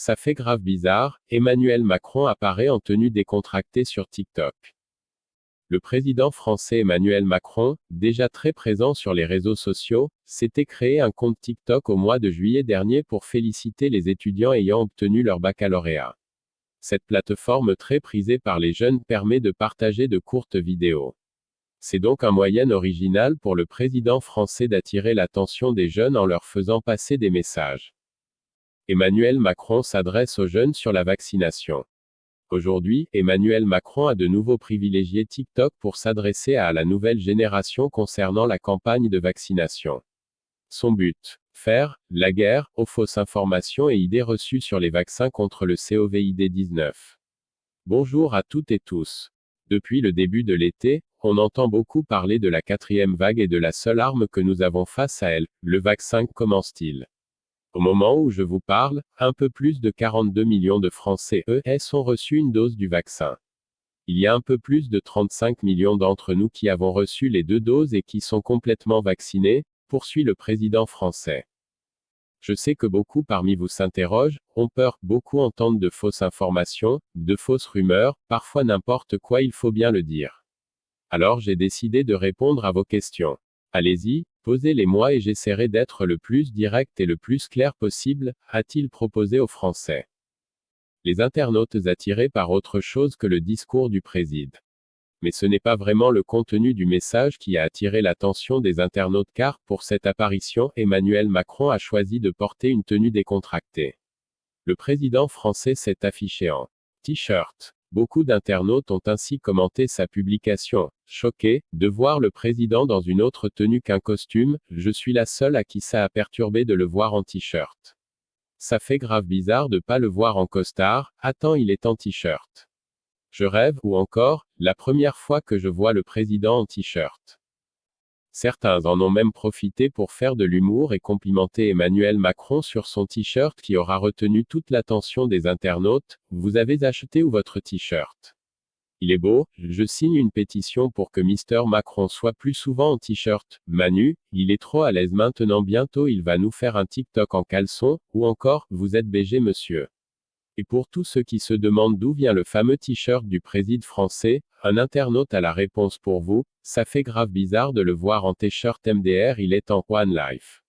Ça fait grave bizarre, Emmanuel Macron apparaît en tenue décontractée sur TikTok. Le président français Emmanuel Macron, déjà très présent sur les réseaux sociaux, s'était créé un compte TikTok au mois de juillet dernier pour féliciter les étudiants ayant obtenu leur baccalauréat. Cette plateforme très prisée par les jeunes permet de partager de courtes vidéos. C'est donc un moyen original pour le président français d'attirer l'attention des jeunes en leur faisant passer des messages. Emmanuel Macron s'adresse aux jeunes sur la vaccination. Aujourd'hui, Emmanuel Macron a de nouveau privilégié TikTok pour s'adresser à la nouvelle génération concernant la campagne de vaccination. Son but, faire la guerre aux fausses informations et idées reçues sur les vaccins contre le Covid-19. Bonjour à toutes et tous. Depuis le début de l'été, on entend beaucoup parler de la 4e vague et de la seule arme que nous avons face à elle, le vaccin, commence-t-il. Au moment où je vous parle, un peu plus de 42 millions de Français ont reçu une dose du vaccin. Il y a un peu plus de 35 millions d'entre nous qui avons reçu les 2 doses et qui sont complètement vaccinés, poursuit le président français. Je sais que beaucoup parmi vous s'interrogent, ont peur, beaucoup entendent de fausses informations, de fausses rumeurs, parfois n'importe quoi, il faut bien le dire. Alors j'ai décidé de répondre à vos questions. Allez-y, posez-les-moi et j'essaierai d'être le plus direct et le plus clair possible, a-t-il proposé aux Français. Les internautes attirés par autre chose que le discours du président. Mais ce n'est pas vraiment le contenu du message qui a attiré l'attention des internautes car, pour cette apparition, Emmanuel Macron a choisi de porter une tenue décontractée. Le président français s'est affiché en t-shirt. Beaucoup d'internautes ont ainsi commenté sa publication. Choqué de voir le président dans une autre tenue qu'un costume, je suis la seule à qui ça a perturbé de le voir en t-shirt. Ça fait grave bizarre de pas le voir en costard, attends, il est en t-shirt. Je rêve, ou encore, la première fois que je vois le président en t-shirt. Certains en ont même profité pour faire de l'humour et complimenter Emmanuel Macron sur son t-shirt qui aura retenu toute l'attention des internautes. Vous avez acheté où votre t-shirt? Il est beau, je signe une pétition pour que Mr Macron soit plus souvent en t-shirt. Manu, il est trop à l'aise maintenant, bientôt il va nous faire un TikTok en caleçon, ou encore, vous êtes BG monsieur. Et pour tous ceux qui se demandent d'où vient le fameux t-shirt du président français, un internaute a la réponse pour vous, ça fait grave bizarre de le voir en t-shirt MDR, il est en One Life.